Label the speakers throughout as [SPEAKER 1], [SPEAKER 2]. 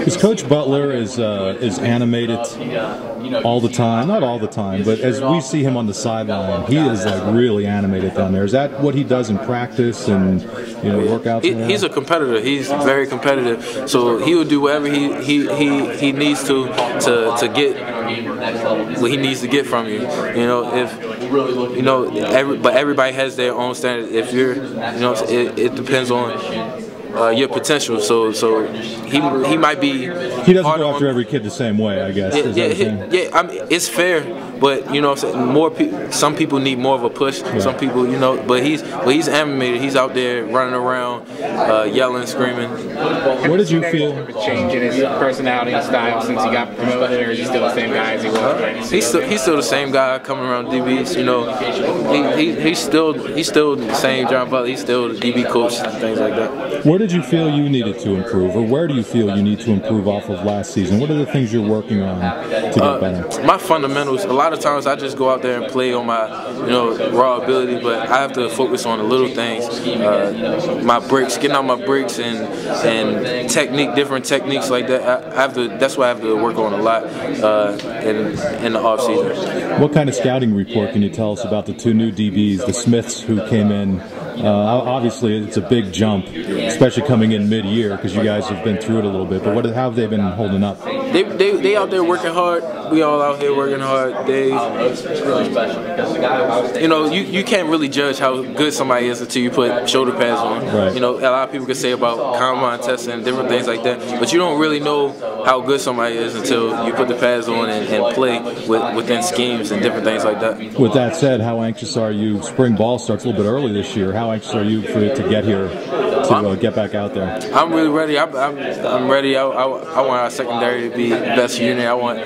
[SPEAKER 1] Is Coach Butler is animated all the time? Not all the time, but as we see him on the sideline, he is like really animated down there. Is that what he does in practice and workouts?
[SPEAKER 2] He's a competitor. He's very competitive. So he will do whatever he needs to get what he needs to get from you. But everybody has their own standard. If you're, it depends on your potential. So he might be.
[SPEAKER 1] He doesn't go after every kid the same way, I guess.
[SPEAKER 2] Yeah. I mean, it's fair, but some people need more of a push. Yeah. Some people, but he's animated. He's out there running around, yelling, screaming.
[SPEAKER 1] What did you feel?
[SPEAKER 3] A change in his personality and style since he got promoted, or is he still the same guy as he was?
[SPEAKER 2] He's still the same guy coming around DBs. He's still the same John Butler. He's still the DB coach and things like that.
[SPEAKER 1] Where did you feel you needed to improve, or where do you feel you need to improve off of last season? What are the things you're working on to get better?
[SPEAKER 2] My fundamentals. A lot of times I just go out there and play on my raw ability, but I have to focus on the little things. My breaks, getting out my breaks, and different techniques like that. That's what I have to work on a lot in the off season.
[SPEAKER 1] What kind of scouting report can you tell us about the two new DBs, the Smiths who came in? Obviously, it's a big jump, especially coming in mid-year because you guys have been through it a little bit. But how have they been holding up?
[SPEAKER 2] They out there working hard. We all out here working hard. You can't really judge how good somebody is until you put shoulder pads on. Right. A lot of people can say about combine testing and different things like that, but you don't really know how good somebody is until you put the pads on and play within schemes and different things like that.
[SPEAKER 1] With that said, how anxious are you? Spring ball starts a little bit early this year. How anxious are you for it to get here, to get back out there?
[SPEAKER 2] I'm really ready. I'm ready. I want our secondary to be the best unit. I want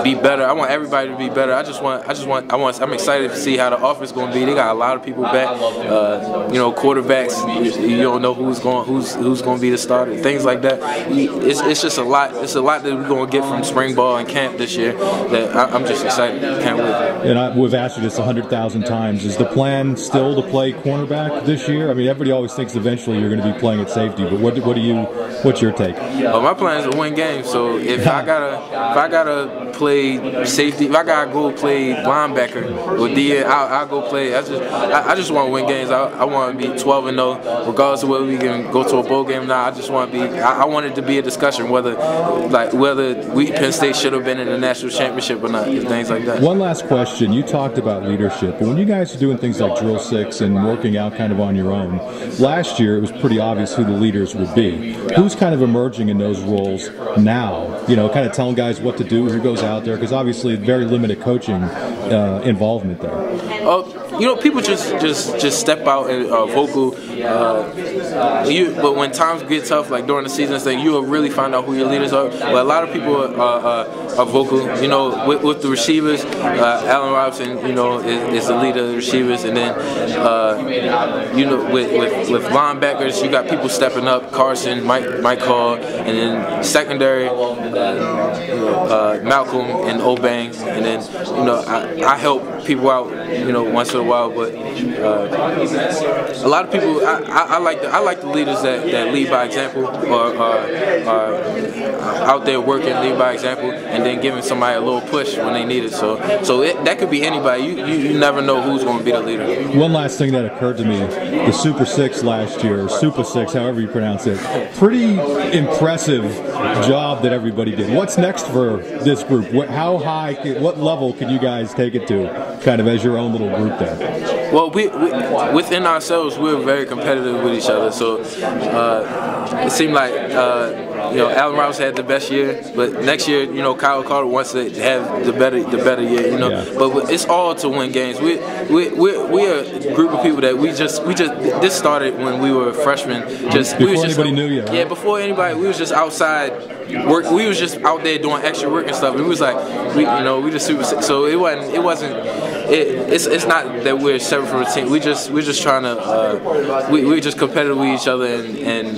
[SPEAKER 2] be better. I want everybody to be better. I'm excited to see how the offense is going to be. They got a lot of people back. Quarterbacks. You don't know who's going to be the starter. Things like that. It's just a lot. It's a lot that we're going to get from spring ball and camp this year. That I'm just excited. Can't wait.
[SPEAKER 1] And we've asked you this 100,000 times. Is the plan still to play cornerback this year? I mean, everybody always thinks eventually you're going to be playing at safety, but what's your take?
[SPEAKER 2] My plan is to win games. So if I gotta play safety, if I gotta go play linebacker or DN, I'll go play. I just want to win games. I want to be 12-0, regardless of whether we can go to a bowl game or not. I just want to be. I want it to be a discussion whether Penn State should have been in the national championship or not, things like that.
[SPEAKER 1] One last question. You talked about leadership, but when you guys are doing things like Drill 6 and working out kind of on your own, last year it was pretty obvious who the leaders would be. Who's kind of emerging in those roles now? Kind of telling guys what to do, who goes out there, because obviously very limited coaching involvement there.
[SPEAKER 2] People just step out and vocal. But when times get tough, like during the season, you will really find out who your leaders are. But a lot of people are vocal. With the receivers, Allen Robinson, is the leader of the receivers, and then with linebackers, you got people stepping up. Carson, Mike Hall, and then secondary, Malcolm and Obang, and then I help people out, once in a while. But a lot of people, I like the leaders that lead by example, or are out there working, lead by example, and then giving somebody a little push when they need it. So that could be anybody. You never know who's going to be the leader.
[SPEAKER 1] One last thing that occurred to me: the Super 6 last year, or Super 6, however you pronounce it. Pretty impressive job that everybody did. What's next for this group? How high? What level can you guys take it to, kind of as your own little group there?
[SPEAKER 2] Well, we within ourselves, we're very competitive with each other. So it seemed like Allen Robinson had the best year, but next year, Kyle Carter wants to have the better year.
[SPEAKER 1] Yeah.
[SPEAKER 2] But it's all to win games. We're a group of people that we just this started when we were freshmen.
[SPEAKER 1] Before anybody knew you. Right?
[SPEAKER 2] Yeah, before anybody, we was just outside work. We was just out there doing extra work and stuff. It was like we just super. So it wasn't. It's not that we're separate from the team. We're just trying to we're just competitive with each other and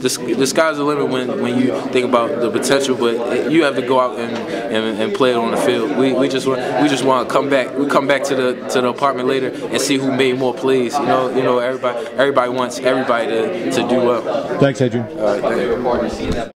[SPEAKER 2] the sky's the limit when you think about the potential, but you have to go out and play it on the field. We just want to come back. We come back to the apartment later and see who made more plays. You know, everybody wants everybody to do well.
[SPEAKER 1] Thanks, Adrian.
[SPEAKER 2] All right, thank you.